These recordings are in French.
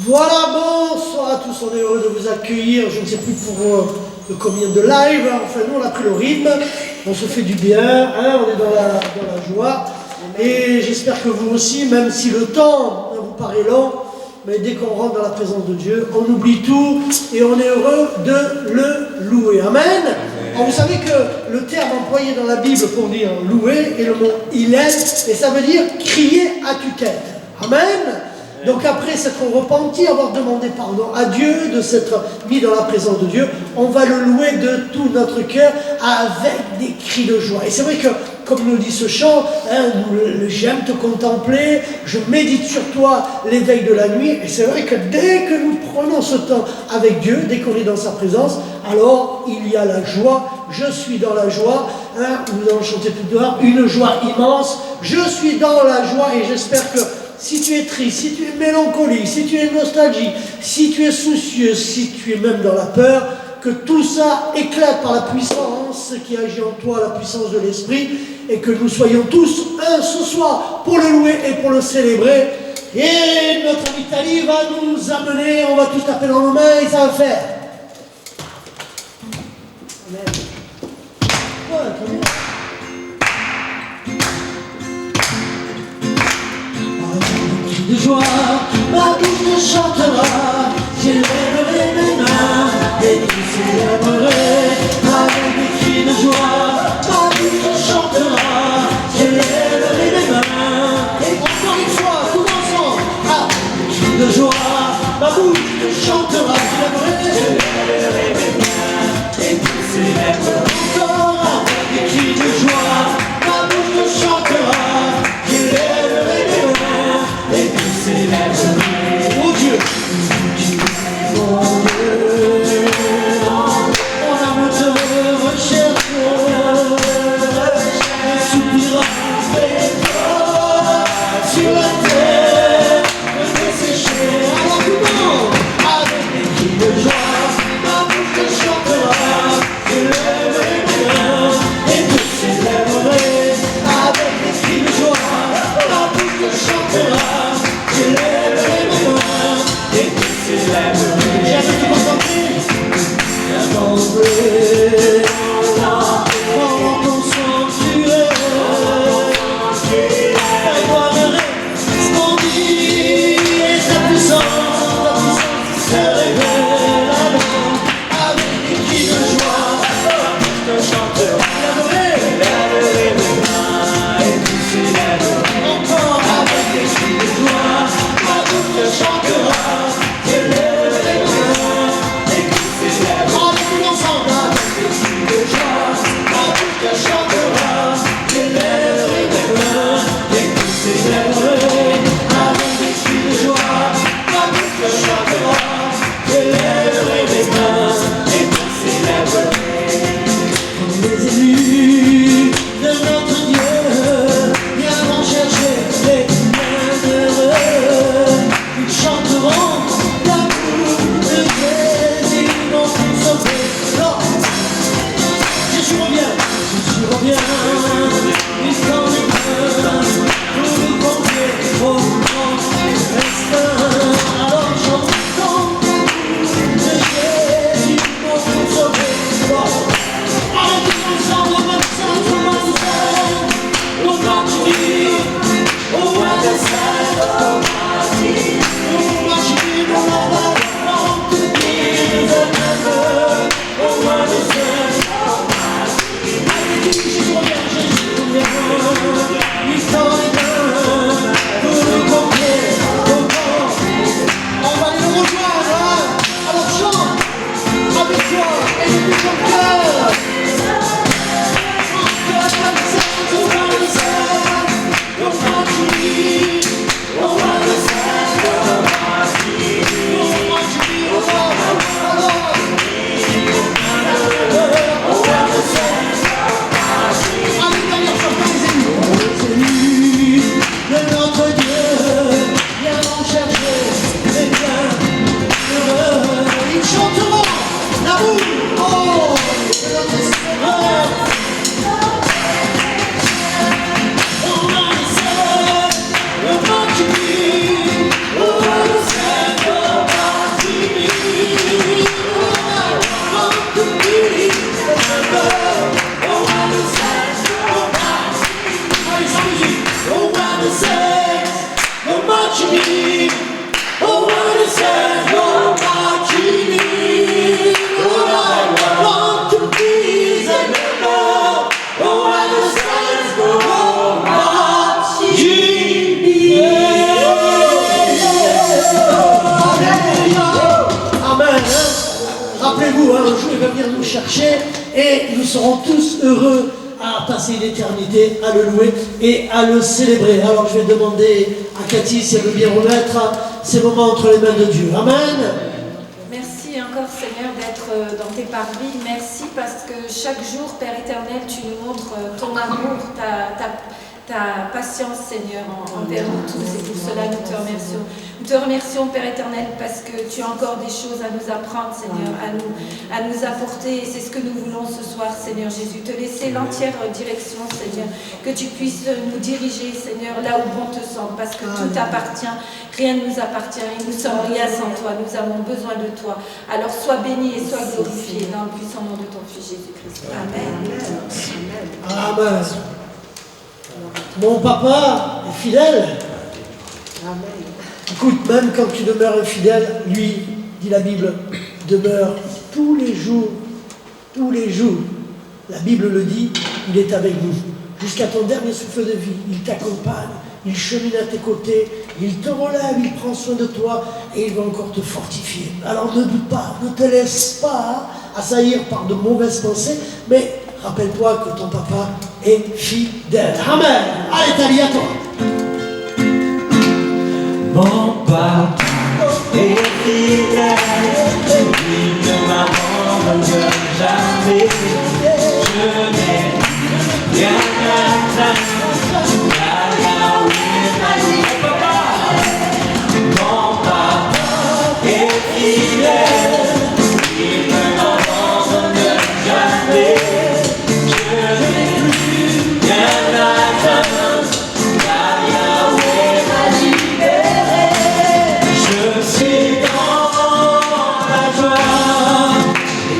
Voilà, bonsoir à tous, on est heureux de vous accueillir, je ne sais plus pour combien de live, enfin nous on a pris le rythme, on se fait du bien, hein, on est dans la joie, et j'espère que vous aussi, même si le temps vous paraît long, mais dès qu'on rentre dans la présence de Dieu, on oublie tout et on est heureux de le louer. Amen. Alors vous savez que le terme employé dans la Bible pour dire louer est le mot Hillel, et ça veut dire crier à tue-tête. Amen. Donc après s'être repenti, avoir demandé pardon à Dieu, de s'être mis dans la présence de Dieu, on va le louer de tout notre cœur avec des cris de joie. Et c'est vrai que, comme nous dit ce chant, hein, j'aime te contempler, je médite sur toi l'éveil de la nuit. Et c'est vrai que dès que nous prenons ce temps avec Dieu, dès qu'on est dans sa présence, alors il y a la joie. Je suis dans la joie, hein, nous allons chanter plus tard, une joie immense. Je suis dans la joie et j'espère que si tu es triste, si tu es mélancolique, si tu es nostalgique, si tu es soucieux, si tu es même dans la peur, que tout ça éclate par la puissance qui agit en toi, la puissance de l'Esprit, et que nous soyons tous un ce soir pour le louer et pour le célébrer. Et notre ami Tali va nous amener, on va tous taper dans nos mains et ça va faire. Amen. Ouais, très bien. De joie, ma bouche chantera, j'élèverai mes mains et tu célébrerai avec des cris de joie. Ma bouche chantera, j'élèverai mes mains et encore une fois, tout ensemble, avec des cris de joie. Ma bouche chantera, j'élèverai mes mains et tu célébreras encore avec des cris de joie. Ma bouche chantera, j'élèverai mes mains et tu célébrerai, oh Dieu, mon Dieu, mon âme te recherche, soupira sur la terre, me dessécher. Alors tout le monde, avec des cris de joie, ma bouche chantera, j'élèverai mes mains et te célébrerai avec des cris de joie. Ma bouche chantera, j'élèverai mes mains et te célébrerai. J'aime te contempler, pendant ton sanctuaire, ta gloire resplendit et ta puissance se révèle avec des cris de joie. Je te chanterai, j'élèverai mes mains et tu célébrerai encore avec des cris de joie. Ma bouche chantera, j'élèverai mes mains et tu célébreras. Tout ensemble avec des cris de joie. Ma bouche chantera, j'élèverai mes mains et tu célébrerai avec des cris de joie. Ma bouche chantera, j'élèverai mes mains et tu célébrerai. Comme les élus de notre Dieu, viendront chercher les bienheureux. Ils chanteront Oh, what a sense, you're watching me. All I want to be is a member. Oh, what a sense, you're watching me. Amen. Rappelez-vous, un jour il va venir nous chercher et nous serons tous heureux à passer une éternité, à le louer et à le célébrer. Alors je vais demander à Cathy si elle veut bien remettre ces moments entre les mains de Dieu. Amen. Merci encore Seigneur d'être dans tes parvis. Merci parce que chaque jour, Père éternel, tu nous montres ton amour, ta patience Seigneur envers nous tous, et pour cela nous te remercions. Nous te remercions Père éternel parce que tu as encore des choses à nous apprendre Seigneur, à nous apporter, et c'est ce que nous voulons ce soir Seigneur Jésus, te laisser l'entière direction Seigneur, que tu puisses nous diriger Seigneur là où bon te semble, parce que tout t'appartient, rien ne nous appartient et nous sommes rien sans toi, nous avons besoin de toi. Alors sois béni et sois glorifié dans le puissant nom de ton Fils Jésus-Christ. Amen. Amen. Mon papa est fidèle. Amen. Écoute, même quand tu demeures infidèle, lui, dit la Bible, demeure tous les jours. Tous les jours. La Bible le dit, il est avec nous. Jusqu'à ton dernier souffle de vie, il t'accompagne, il chemine à tes côtés, il te relève, il prend soin de toi et il va encore te fortifier. Alors ne doute pas, ne te laisse pas assaillir par de mauvaises pensées, mais rappelle-toi que ton papa est fidèle. Amen. Allez, Thalie, à toi. Mon papa est fidèle, il ne m'abandonne jamais. Je n'ai rien à craindre, car Yahweh m'a dit. Mon papa est fidèle, il ne m'abandonne jamais. Je n'ai plus rien à craindre, car Yahweh m'a libéré. Je suis dans la joie,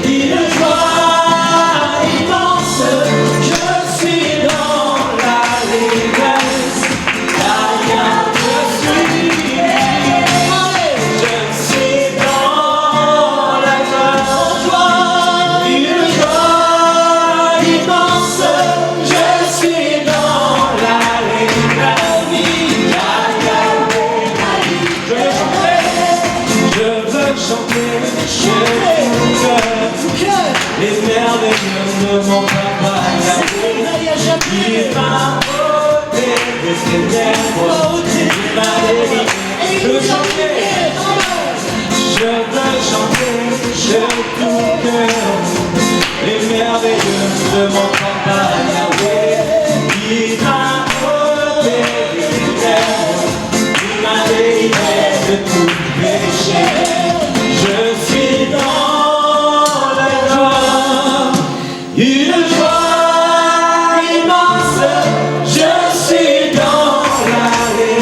une joie immense. Je suis dans l'allégresse, car Yahweh je suis libéré. Je suis dans la joie, une joie immense. Je suis dans l'allégresse, car Yahweh m'a libéré. Je veux chanter, tout cœur, les merveilleux de mon papa Yahweh. Il m'a ôté des ténèbres, il m'a délivré. Je veux chanter, de tout cœur, les merveilleux de mon papa Yahweh. Il m'a ôté des ténèbres, il m'a délivré de tout péché. Je suis dans la joie, une joie immense. Je suis dans l'allégresse,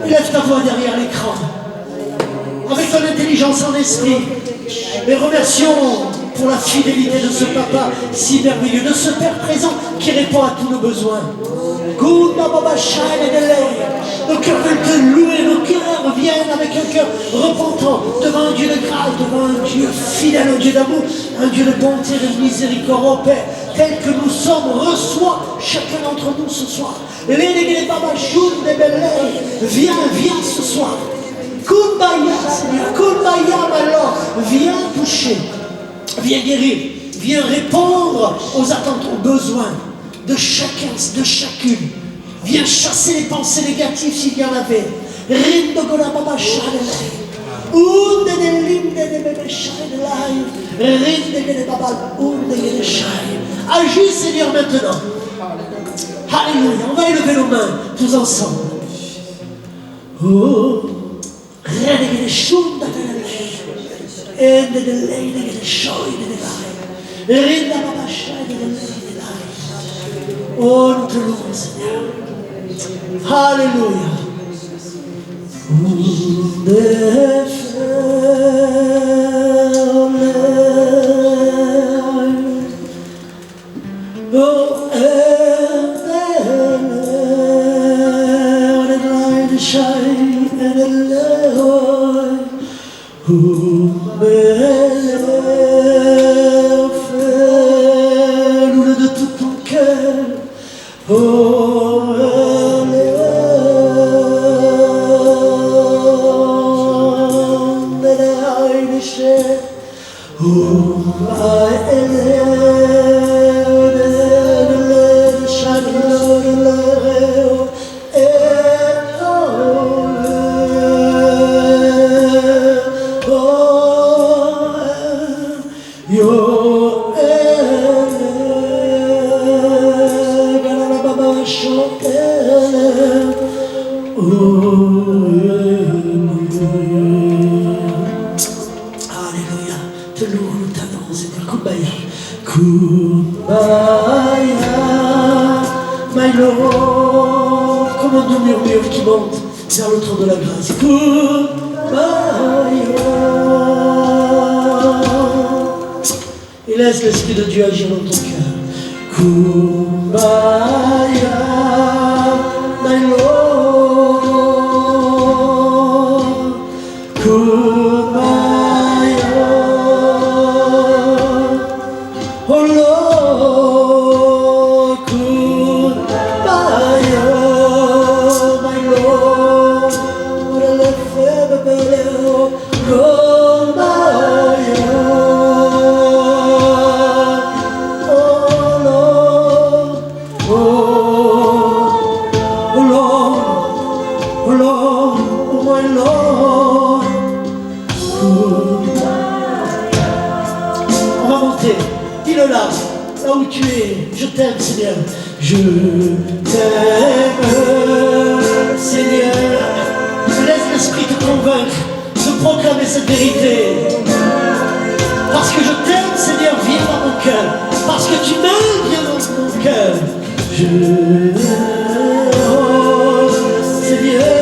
Lève ta voix derrière l'écran. Avec ton intelligence en esprit. Mais remercions pour la fidélité de ce papa si merveilleux, de ce Père présent qui répond à tous nos besoins. Nos cœurs veulent te louer, nos cœurs viennent avec un cœur repentant devant un Dieu de grâce, devant un Dieu fidèle, un Dieu d'amour, un Dieu de bonté, de miséricorde, oh Père, tel que nous sommes, reçois chacun d'entre nous ce soir. Viens ce soir. Kumbaya, Seigneur, Kumbaya, alors, viens toucher, viens guérir, viens répondre aux attentes, aux besoins de chacun, de chacune. Viens chasser les pensées négatives s'il y en avait. Agis, Seigneur, maintenant. Alléluia. On va élever nos mains tous ensemble. Oh. Oh, nous te louons, Seigneur. Alléluia. Loue-le de tout ton cœur. Alléluia, te louons, nous t'adorons, Seigneur. Kumbaya, Kumbaya, my Lord. Comme un doux murmure qui monte vers le trône de la grâce. Kumbaya. Et laisse l'Esprit de Dieu agir dans ton cœur. Kumbaya, my Lord. Kumbaya, oh Lord. Kumbaya, my Lord. Kumbaya. Dis-le là où tu es. Je t'aime, Seigneur. Je t'aime, Seigneur. Laisse l'Esprit te convaincre de proclamer cette vérité. Parce que je t'aime, Seigneur, viens dans mon cœur. Parce que tu m'aimes, viens dans mon cœur. Je t'aime, Seigneur.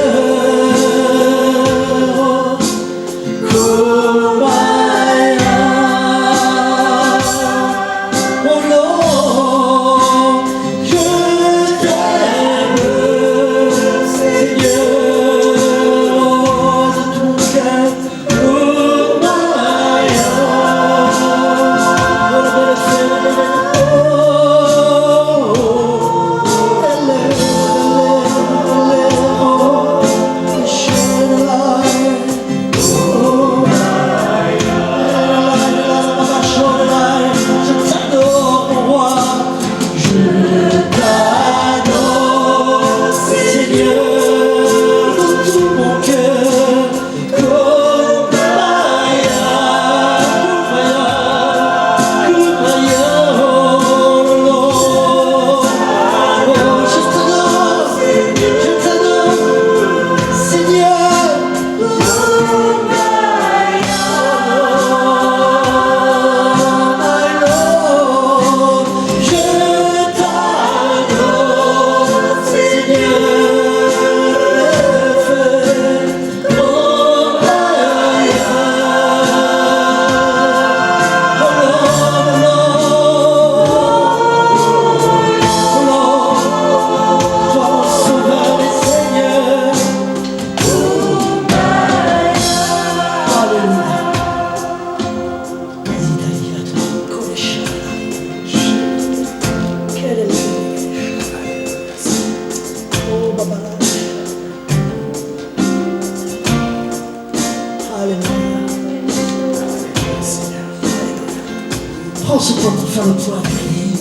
Prends ce temps pour faire le point avec lui.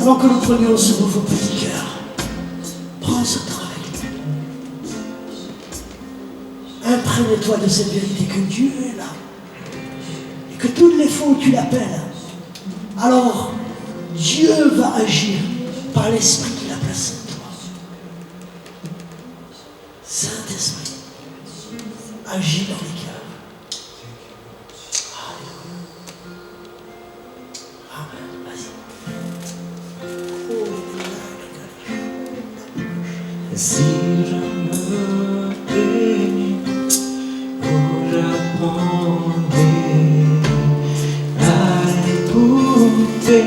Avant que nous prenions ce nouveau petit cœur. Prends ce temps avec lui. Imprègne-toi de cette vérité que Dieu est là. Et que toutes les fois où tu l'appelles, alors Dieu va agir par l'esprit qu'il a placé en toi. Saint-Esprit, agis dans les cœurs. Alléluia. Amen. Vas-y. Si je me bénis, j'apprendrai à écouter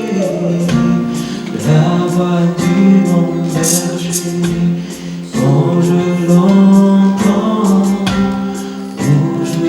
la voix du bon berger quand je l'entends, où je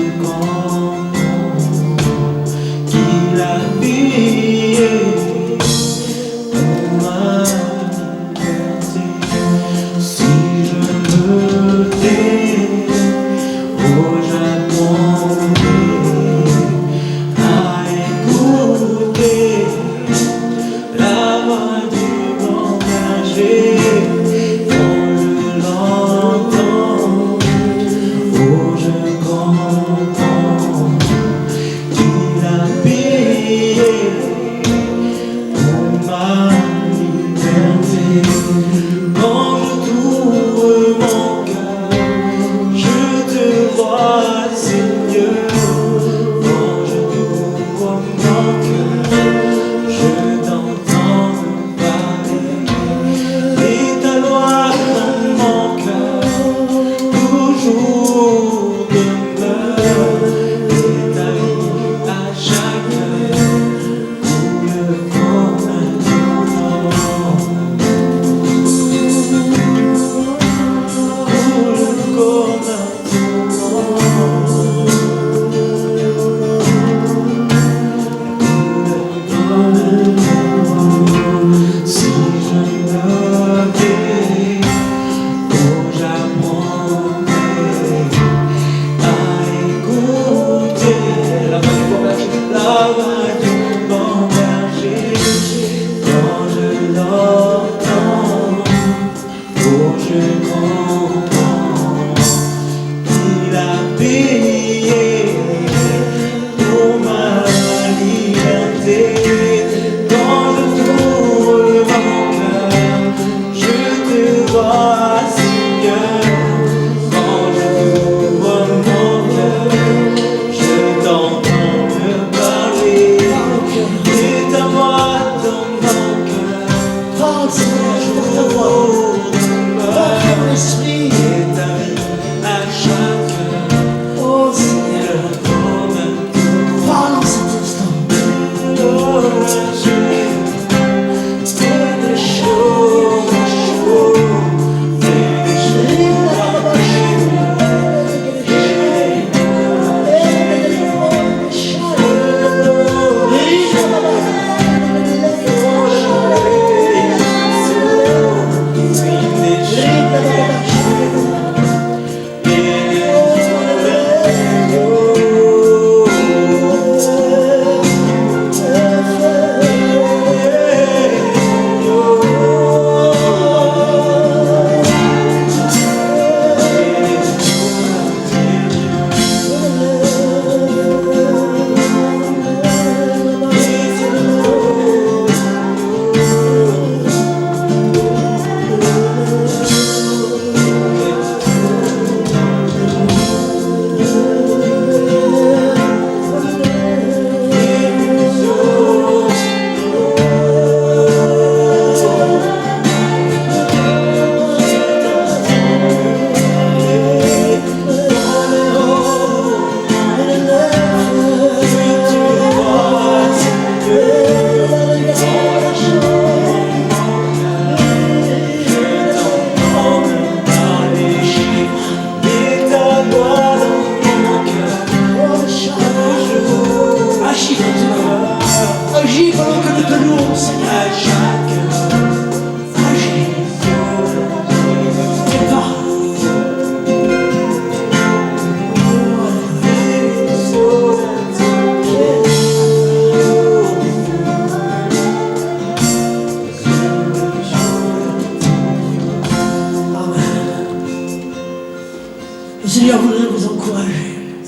Le Seigneur voudrait vous encourager.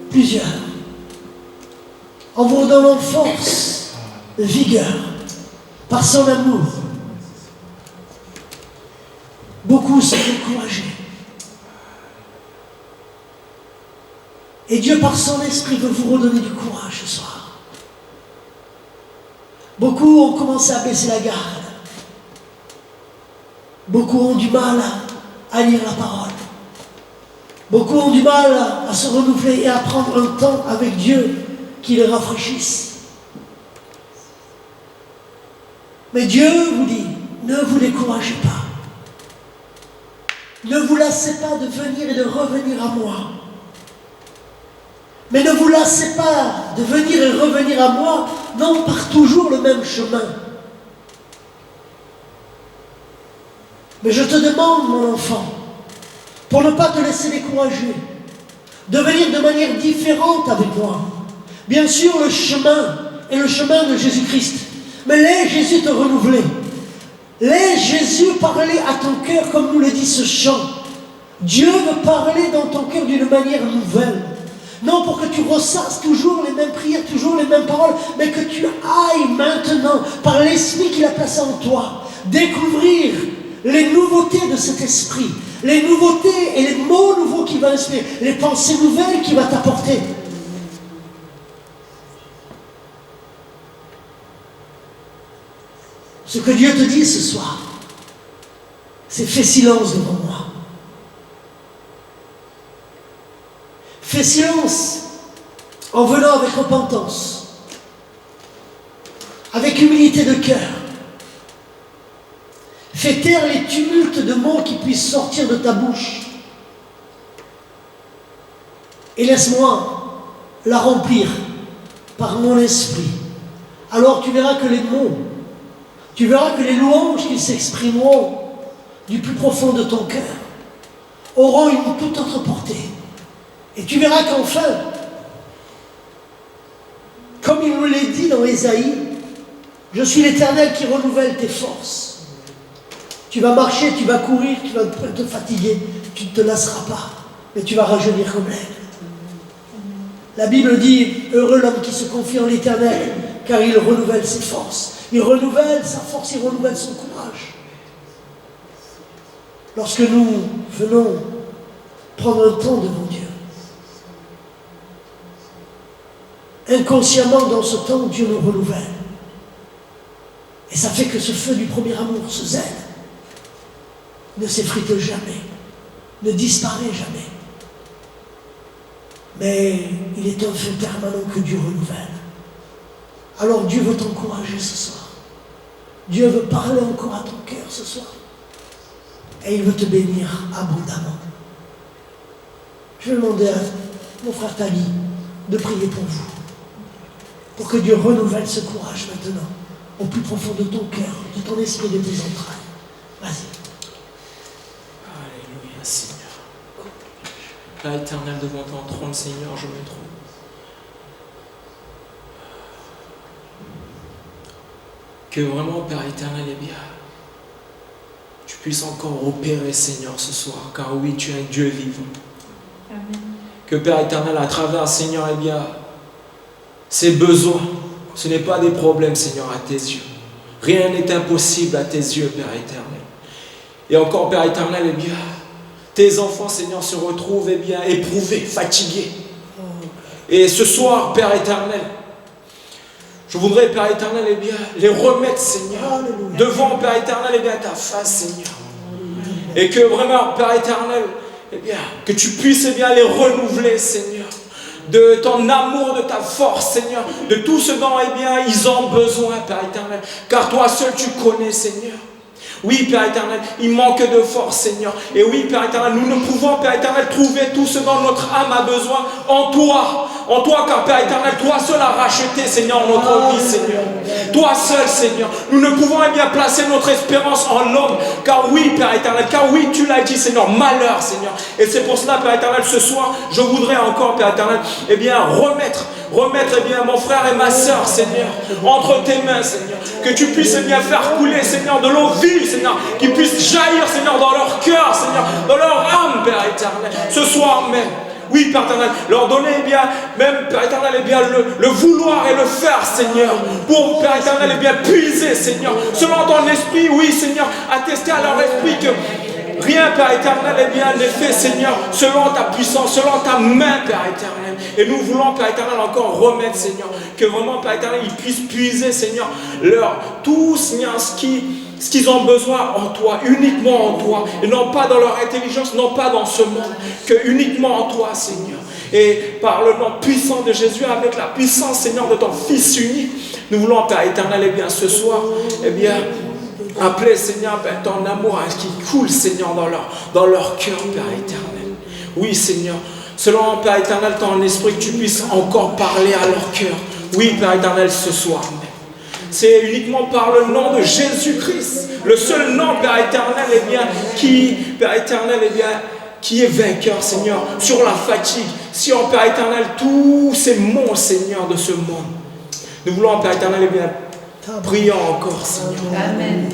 Plusieurs. En vous donnant force, vigueur, par son amour. Beaucoup sont découragés. Et Dieu, par son esprit, veut vous redonner du courage ce soir. Beaucoup ont commencé à baisser la garde. Beaucoup ont du mal à lire la parole. Beaucoup ont du mal à se renouveler et à prendre un temps avec Dieu qui les rafraîchisse. Mais Dieu vous dit, ne vous découragez pas. Ne vous lassez pas de venir et de revenir à moi. Mais ne vous lassez pas de venir et revenir à moi, non par toujours le même chemin. Mais je te demande, mon enfant, pour ne pas te laisser décourager, de venir de manière différente avec moi. Bien sûr, le chemin est le chemin de Jésus-Christ. Mais laisse Jésus te renouveler. Laisse Jésus parler à ton cœur comme nous le dit ce chant. Dieu veut parler dans ton cœur d'une manière nouvelle. Non pour que tu ressasses toujours les mêmes prières, toujours les mêmes paroles, mais que tu ailles maintenant, par l'esprit qu'il a placé en toi, découvrir les nouveautés de cet esprit, les nouveautés et les mots nouveaux qu'il va inspirer, les pensées nouvelles qu'il va t'apporter. Ce que Dieu te dit ce soir, c'est fais silence devant moi. Fais silence en venant avec repentance, avec humilité de cœur. Fais taire les tumultes de mots qui puissent sortir de ta bouche. Et laisse-moi la remplir par mon esprit. Alors tu verras que les mots, tu verras que les louanges qui s'exprimeront du plus profond de ton cœur auront une toute autre portée. Et tu verras qu'enfin, comme il nous l'a dit dans Ésaïe, je suis l'Éternel qui renouvelle tes forces. Tu vas marcher, tu vas courir, tu vas te fatiguer, tu ne te lasseras pas, mais tu vas rajeunir comme l'aigle. La Bible dit, heureux l'homme qui se confie en l'Éternel, car il renouvelle ses forces. Il renouvelle sa force, il renouvelle son courage. Lorsque nous venons prendre un temps devant Dieu, inconsciemment dans ce temps, Dieu nous renouvelle. Et ça fait que ce feu du premier amour, ce zèle, ne s'effrite jamais, ne disparaît jamais. Mais il est un feu permanent que Dieu renouvelle. Alors Dieu veut t'encourager ce soir. Dieu veut parler encore à ton cœur ce soir. Et il veut te bénir abondamment. Je vais demander à mon frère Tali de prier pour vous. Pour que Dieu renouvelle ce courage maintenant, au plus profond de ton cœur, de ton esprit, de tes entrailles. Vas-y. Alléluia, Seigneur. Père éternel, devant ton trône, Seigneur, je me trouve. Que vraiment, Père éternel, eh bien, tu puisses encore opérer, Seigneur, ce soir, car oui, tu es un Dieu vivant. Amen. Que Père éternel, à travers, Seigneur, eh bien, ces besoins, ce n'est pas des problèmes, Seigneur, à tes yeux. Rien n'est impossible à tes yeux, Père éternel. Et encore, Père éternel, eh bien, tes enfants, Seigneur, se retrouvent, eh bien, éprouvés, fatigués. Et ce soir, Père éternel, je voudrais, Père éternel, eh bien, les remettre, Seigneur, devant, Père éternel, eh bien, ta face, Seigneur. Et que vraiment, Père éternel, eh bien, que tu puisses, eh bien, les renouveler, Seigneur. De ton amour, de ta force, Seigneur, de tout ce dont, eh bien, ils ont besoin, Père éternel. Car toi seul, tu connais, Seigneur. Oui, Père éternel, il manque de force, Seigneur. Et oui, Père éternel, nous ne pouvons, Père éternel, trouver tout ce dont notre âme a besoin en toi. En toi, car Père éternel, toi seul as racheté, Seigneur, notre vie, Seigneur. Toi seul, Seigneur. Nous ne pouvons, eh bien, placer notre espérance en l'homme. Car oui, Père éternel, car oui, tu l'as dit, Seigneur, malheur, Seigneur. Et c'est pour cela, Père éternel, ce soir, je voudrais encore, Père éternel, eh bien, remettre remettre eh bien, mon frère et ma soeur, Seigneur, entre tes mains, Seigneur. Que tu puisses eh bien, faire couler, Seigneur, de l'eau vive, Seigneur, qui puisse jaillir, Seigneur, dans leur cœur, Seigneur, dans leur âme, Père éternel, ce soir même. Oui, Père éternel, leur donner, eh bien, même, Père éternel, eh bien, le vouloir et le faire, Seigneur, pour, Père éternel, eh bien, puiser, Seigneur, selon ton esprit, oui, Seigneur, attester à leur esprit que rien, Père éternel, eh bien, n'est fait, Seigneur, selon ta puissance, selon ta main, Père éternel. Et nous voulons, Père éternel, encore remettre, Seigneur, que vraiment, Père éternel, ils puissent puiser, Seigneur, tout, Seigneur, ce qu'ils ont besoin en toi, uniquement en toi, et non pas dans leur intelligence, non pas dans ce monde, que uniquement en toi, Seigneur. Et par le nom puissant de Jésus, avec la puissance, Seigneur, de ton Fils unique, nous voulons, Père éternel, eh bien, ce soir, eh bien, appeler, Seigneur, ben, ton amour à ce qui coule, Seigneur, dans leur cœur, Père éternel. Oui, Seigneur, selon, Père éternel, ton esprit, que tu puisses encore parler à leur cœur. Oui, Père éternel, ce soir même. C'est uniquement par le nom de Jésus-Christ, le seul nom, Père éternel, eh bien, Père éternel, eh bien, qui est vainqueur, Seigneur, sur la fatigue, sur, Père éternel, tous ces maux, Seigneur, de ce monde. Nous voulons, Père éternel, eh bien, prions encore, Seigneur. Amen.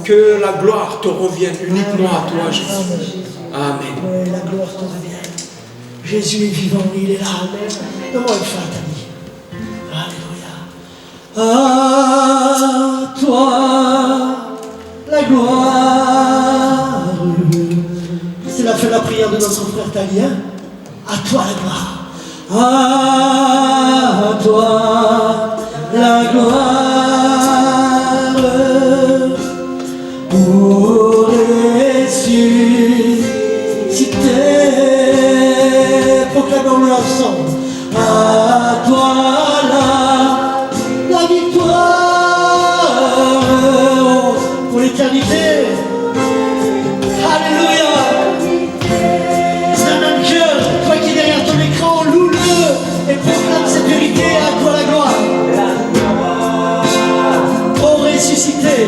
Que la gloire te revienne uniquement à toi, Jésus. Amen. Oui, la gloire te revienne. Jésus est vivant, il est là. Amen. Donne-moi une fin, Tani. Alléluia. À toi, la gloire. C'est la fin de la prière de notre frère Talien. À toi la gloire. À toi la gloire. Pour ressusciter, proclamons-le ensemble. À toi la victoire pour l'éternité. Alléluia. C'est un même cœur, toi qui es derrière ton écran, loue-le et proclame cette vérité. À toi la gloire. Pour ressusciter.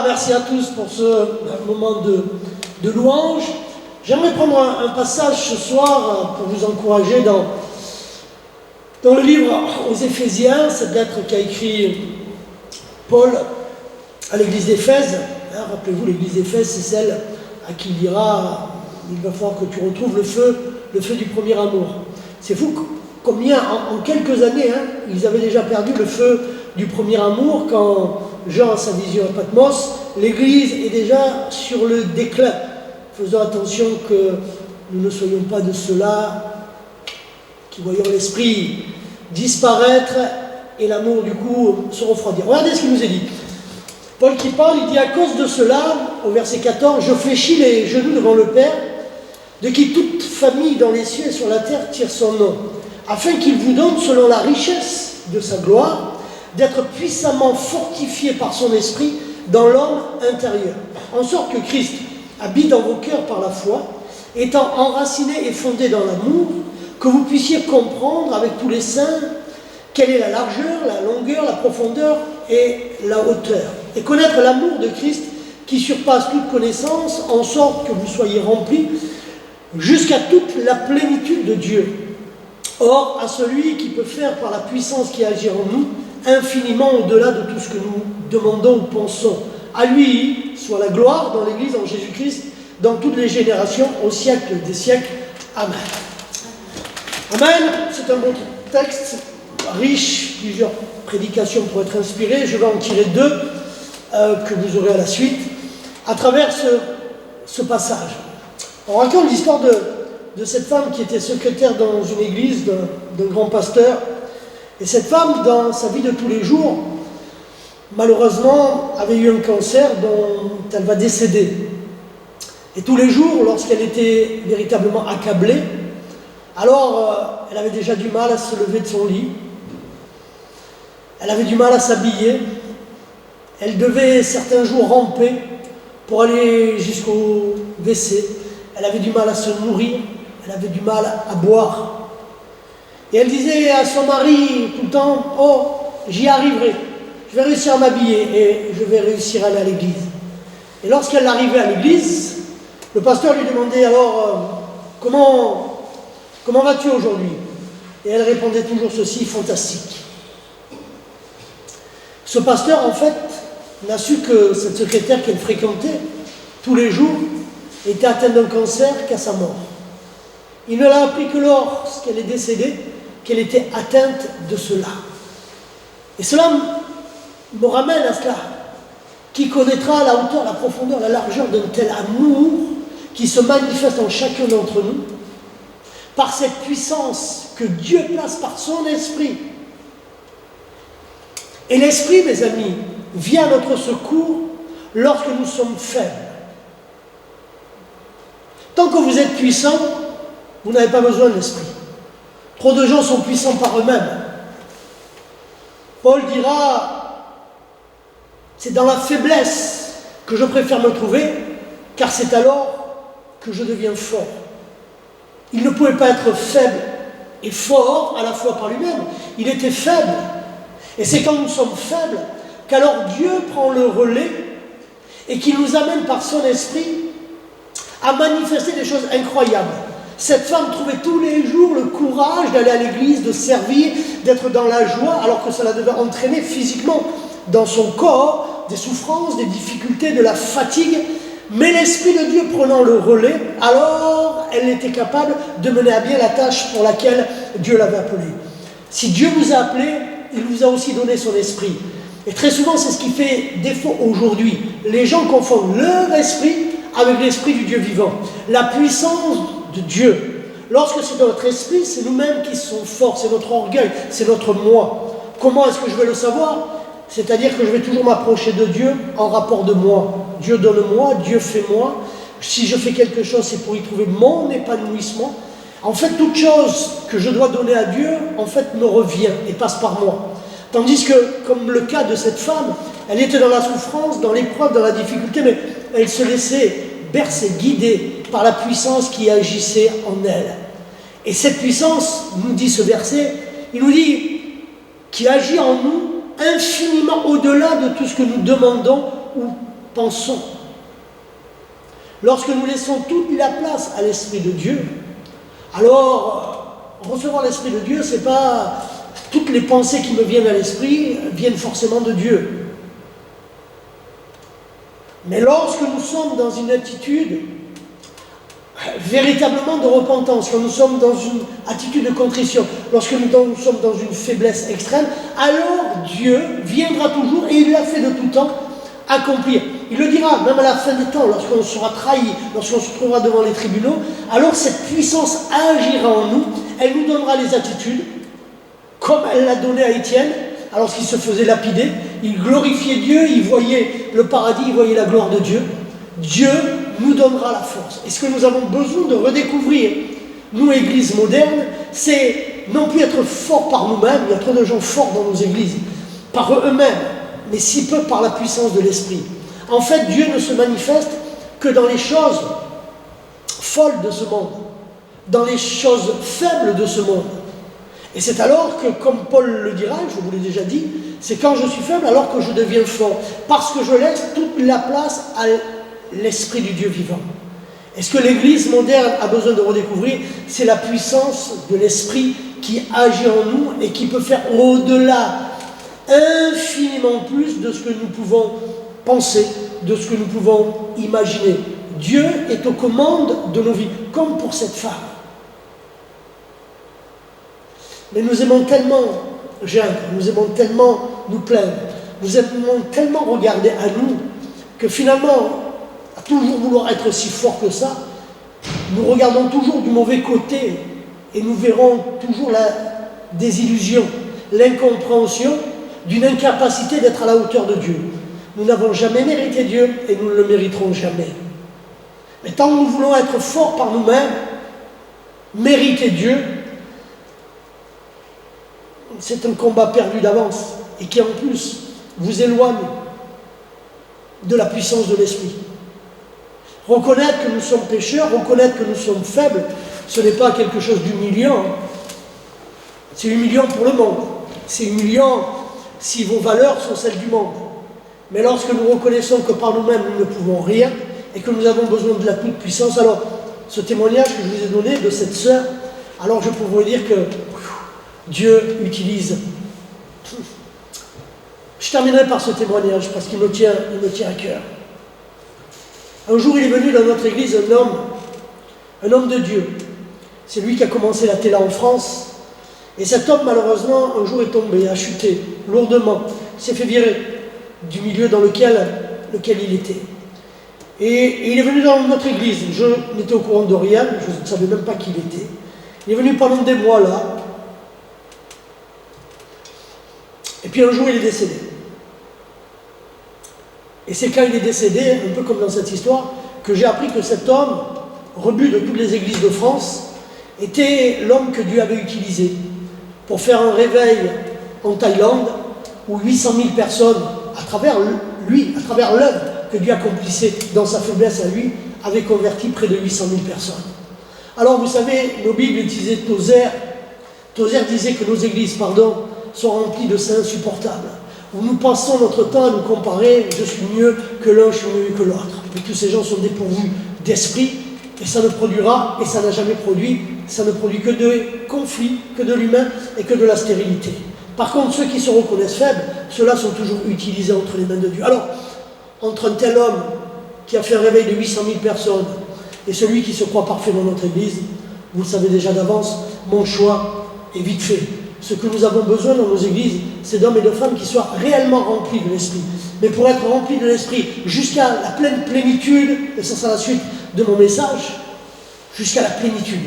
Merci à tous pour ce moment de louange. J'aimerais prendre un passage ce soir pour vous encourager dans le livre aux Éphésiens, cette lettre qu'a écrit Paul à l'église d'Éphèse. Rappelez-vous, l'église d'Éphèse, c'est celle à qui il dira il va falloir que tu retrouves le feu du premier amour. C'est fou combien en quelques années, ils avaient déjà perdu le feu du premier amour quand Jean a sa vision à Patmos. L'Église est déjà sur le déclin. Faisons attention que nous ne soyons pas de ceux-là qui voyons l'esprit disparaître et l'amour du coup se refroidir. Regardez ce qu'il nous est dit. Paul qui parle, il dit à cause de cela, au verset 14, je fléchis les genoux devant le Père, de qui toute famille dans les cieux et sur la terre tire son nom, afin qu'il vous donne, selon la richesse de sa gloire, d'être puissamment fortifié par son esprit dans l'homme intérieur, en sorte que Christ habite dans vos cœurs par la foi, étant enraciné et fondé dans l'amour, que vous puissiez comprendre avec tous les saints quelle est la largeur, la longueur, la profondeur et la hauteur, et connaître l'amour de Christ qui surpasse toute connaissance, en sorte que vous soyez remplis jusqu'à toute la plénitude de Dieu. Or, à celui qui peut faire par la puissance qui agit en nous, infiniment au-delà de tout ce que nous demandons ou pensons. À lui soit la gloire dans l'Église en Jésus-Christ, dans toutes les générations, au siècle des siècles. Amen. Amen. C'est un bon texte, riche, plusieurs prédications pour être inspirées. Je vais en tirer deux que vous aurez à la suite, à travers ce passage. On raconte l'histoire de cette femme qui était secrétaire dans une église d'un grand pasteur. Et cette femme, dans sa vie de tous les jours, malheureusement, avait eu un cancer dont elle va décéder. Et tous les jours, lorsqu'elle était véritablement accablée, alors elle avait déjà du mal à se lever de son lit. Elle avait du mal à s'habiller. Elle devait certains jours ramper pour aller jusqu'au WC. Elle avait du mal à se nourrir. Elle avait du mal à boire. Et elle disait à son mari tout le temps, « Oh, j'y arriverai. Je vais réussir à m'habiller et je vais réussir à aller à l'église. » Et lorsqu'elle arrivait à l'église, le pasteur lui demandait alors, « Comment vas-tu aujourd'hui ?» Et elle répondait toujours ceci, « Fantastique. » Ce pasteur, en fait, n'a su que cette secrétaire qu'elle fréquentait tous les jours était atteinte d'un cancer qu'à sa mort. Il ne l'a appris que lorsqu'elle est décédée, qu'elle était atteinte de cela. Et cela me ramène à cela. Qui connaîtra la hauteur, la profondeur, la largeur d'un tel amour qui se manifeste en chacun d'entre nous par cette puissance que Dieu place par son esprit. Et l'esprit, mes amis, vient à notre secours lorsque nous sommes faibles. Tant que vous êtes puissant, vous n'avez pas besoin de l'esprit. Trop de gens sont puissants par eux-mêmes. Paul dira, c'est dans la faiblesse que je préfère me trouver, car c'est alors que je deviens fort. Il ne pouvait pas être faible et fort à la fois par lui-même. Il était faible. Et c'est quand nous sommes faibles qu'alors Dieu prend le relais et qu'il nous amène par son esprit à manifester des choses incroyables. Cette femme trouvait tous les jours le courage d'aller à l'église, de servir, d'être dans la joie, alors que cela devait entraîner physiquement dans son corps des souffrances, des difficultés, de la fatigue. Mais l'Esprit de Dieu prenant le relais, alors elle était capable de mener à bien la tâche pour laquelle Dieu l'avait appelée. Si Dieu vous a appelé, il vous a aussi donné son esprit. Et très souvent, c'est ce qui fait défaut aujourd'hui. Les gens confondent leur esprit avec l'esprit du Dieu vivant. La puissance de Dieu. Lorsque c'est notre esprit, c'est nous-mêmes qui sommes forts, c'est notre orgueil, c'est notre moi. Comment est-ce que je vais le savoir? C'est-à-dire que je vais toujours m'approcher de Dieu en rapport de moi. Dieu donne-moi, Dieu fait moi. Si je fais quelque chose, c'est pour y trouver mon épanouissement. En fait, toute chose que je dois donner à Dieu, en fait, me revient et passe par moi. Tandis que, comme le cas de cette femme, elle était dans la souffrance, dans l'épreuve, dans la difficulté, mais elle se laissait bercer, guider par la puissance qui agissait en elle. Et cette puissance, nous dit ce verset, il nous dit, qui agit en nous infiniment au-delà de tout ce que nous demandons ou pensons. Lorsque nous laissons toute la place à l'Esprit de Dieu, alors recevoir l'Esprit de Dieu, c'est pas toutes les pensées qui me viennent à l'esprit viennent forcément de Dieu. Mais lorsque nous sommes dans une attitude véritablement de repentance, quand nous sommes dans une attitude de contrition, lorsque nous sommes dans une faiblesse extrême, alors Dieu viendra toujours, et il l'a fait de tout temps, accomplir. Il le dira, même à la fin des temps, lorsqu'on sera trahi, lorsqu'on se trouvera devant les tribunaux, alors cette puissance agira en nous, elle nous donnera les attitudes, comme elle l'a donné à Étienne, alors qu'il se faisait lapider, il glorifiait Dieu, il voyait le paradis, il voyait la gloire de Dieu. Dieu nous donnera la force. Et ce que nous avons besoin de redécouvrir, nous, églises modernes, c'est non plus être forts par nous-mêmes, il y a trop de gens forts dans nos églises, par eux-mêmes, mais si peu par la puissance de l'Esprit. En fait, Dieu ne se manifeste que dans les choses folles de ce monde, dans les choses faibles de ce monde. Et c'est alors que, comme Paul le dira, je vous l'ai déjà dit, c'est quand je suis faible alors que je deviens fort, parce que je laisse toute la place à l'Esprit du Dieu vivant. Et ce que l'Église moderne a besoin de redécouvrir, c'est la puissance de l'Esprit qui agit en nous et qui peut faire au-delà, infiniment plus de ce que nous pouvons penser, de ce que nous pouvons imaginer. Dieu est aux commandes de nos vies, comme pour cette femme. Mais nous aimons tellement geindre, nous aimons tellement nous plaindre, nous aimons tellement regarder à nous, que finalement, à toujours vouloir être si fort que ça, nous regardons toujours du mauvais côté et nous verrons toujours la désillusion, l'incompréhension d'une incapacité d'être à la hauteur de Dieu. Nous n'avons jamais mérité Dieu et nous ne le mériterons jamais. Mais tant que nous voulons être forts par nous-mêmes, mériter Dieu, c'est un combat perdu d'avance et qui en plus vous éloigne de la puissance de l'Esprit. Reconnaître que nous sommes pécheurs, reconnaître que nous sommes faibles, ce n'est pas quelque chose d'humiliant. C'est humiliant pour le monde. C'est humiliant si vos valeurs sont celles du monde. Mais lorsque nous reconnaissons que par nous-mêmes nous ne pouvons rien et que nous avons besoin de la toute-puissance, alors ce témoignage que je vous ai donné de cette sœur, alors je peux vous dire que Dieu utilise. Je terminerai par ce témoignage parce qu'il me tient à cœur. Un jour, il est venu dans notre église un homme de Dieu. C'est lui qui a commencé la télé en France. Et cet homme, malheureusement, un jour est tombé, a chuté lourdement. Il s'est fait virer du milieu dans lequel il était. Et il est venu dans notre église. Je n'étais au courant de rien, je ne savais même pas qui il était. Il est venu pendant des mois là. Et puis un jour, il est décédé. Et c'est quand il est décédé, un peu comme dans cette histoire, que j'ai appris que cet homme, rebut de toutes les églises de France, était l'homme que Dieu avait utilisé pour faire un réveil en Thaïlande où 800 000 personnes, à travers lui, à travers l'œuvre que Dieu accomplissait dans sa faiblesse à lui, avaient converti près de 800 000 personnes. Alors vous savez, nos Bibles utilisaient Tozer. Tozer disait que nos églises, sont remplies de saints insupportables, où nous passons notre temps à nous comparer, je suis mieux que l'un, je suis mieux que l'autre. Mais tous ces gens sont dépourvus d'esprit, et ça ne produira, et ça n'a jamais produit, ça ne produit que de conflits, que de l'humain et que de la stérilité. Par contre, ceux qui se reconnaissent faibles, ceux-là sont toujours utilisés entre les mains de Dieu. Alors, entre un tel homme qui a fait un réveil de 800 000 personnes et celui qui se croit parfait dans notre église, vous le savez déjà d'avance, mon choix est vite fait. Ce que nous avons besoin dans nos églises, c'est d'hommes et de femmes qui soient réellement remplis de l'Esprit. Mais pour être remplis de l'Esprit jusqu'à la pleine plénitude, et ça sera la suite de mon message, jusqu'à la plénitude.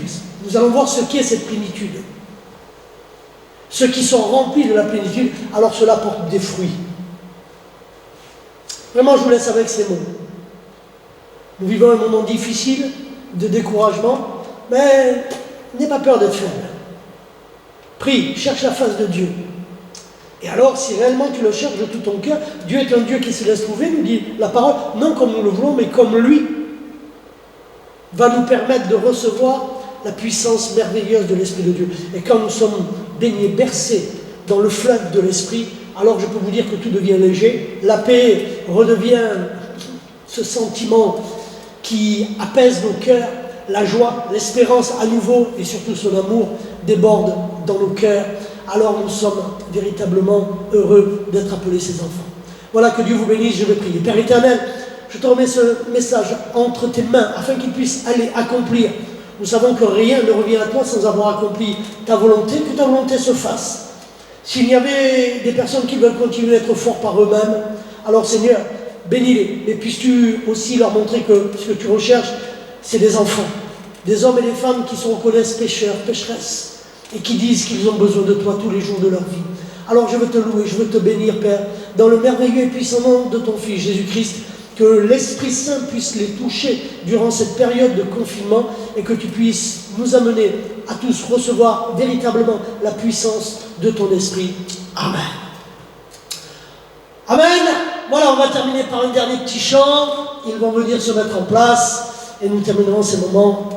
Nous allons voir ce qu'est cette plénitude. Ceux qui sont remplis de la plénitude, alors cela porte des fruits. Vraiment, je vous laisse avec ces mots. Nous vivons un moment difficile, de découragement, mais n'aie pas peur d'être faible. Prie, cherche la face de Dieu. Et alors, si réellement tu le cherches de tout ton cœur, Dieu est un Dieu qui se laisse trouver, nous dit la parole, non comme nous le voulons, mais comme lui, va nous permettre de recevoir la puissance merveilleuse de l'Esprit de Dieu. Et quand nous sommes baignés, bercés dans le fleuve de l'Esprit, alors je peux vous dire que tout devient léger, la paix redevient ce sentiment qui apaise nos cœurs, la joie, l'espérance à nouveau et surtout son amour déborde dans nos cœurs. Alors nous sommes véritablement heureux d'être appelés ses enfants. Voilà, que Dieu vous bénisse, je vais prier. Père éternel, je te remets ce message entre tes mains afin qu'il puisse aller accomplir. Nous savons que rien ne revient à toi sans avoir accompli ta volonté, que ta volonté se fasse. S'il y avait des personnes qui veulent continuer d'être forts par eux-mêmes, alors Seigneur, bénis-les. Et puisses-tu aussi leur montrer que ce que tu recherches, c'est des enfants, des hommes et des femmes qui se reconnaissent pécheurs, pécheresses, et qui disent qu'ils ont besoin de toi tous les jours de leur vie. Alors je veux te louer, je veux te bénir, Père, dans le merveilleux et puissant nom de ton Fils Jésus-Christ, que l'Esprit Saint puisse les toucher durant cette période de confinement et que tu puisses nous amener à tous recevoir véritablement la puissance de ton Esprit. Amen. Amen. Voilà, on va terminer par un dernier petit chant. Ils vont venir se mettre en place et nous terminerons ces moments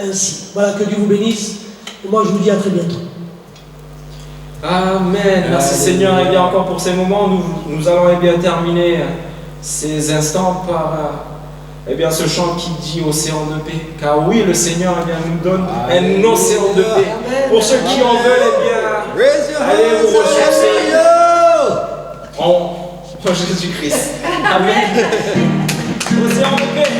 ainsi. Voilà, que Dieu vous bénisse et moi je vous dis à très bientôt. Amen. Merci Seigneur. Et bien encore pour ces moments, nous allons bien terminer ces instants par ce chant qui dit océan de paix. Car oui, le Seigneur nous donne un océan de paix. Pour ceux qui en veulent, allez vous ressourcer en Jésus-Christ. Amen. Océan de paix.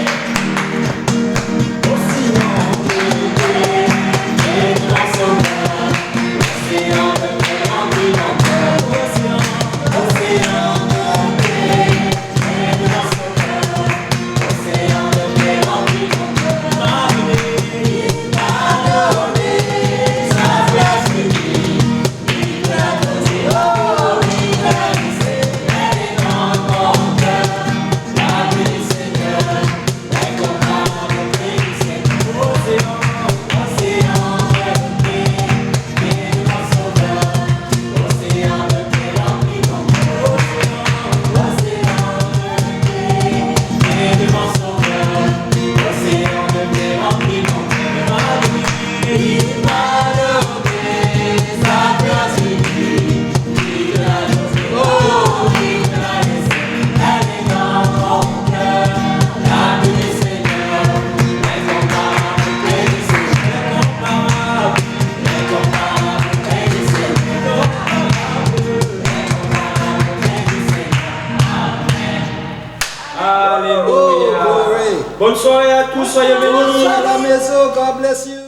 Alléluia. Bonne soirée à tous, soyez bénis. À la maison, God bless you.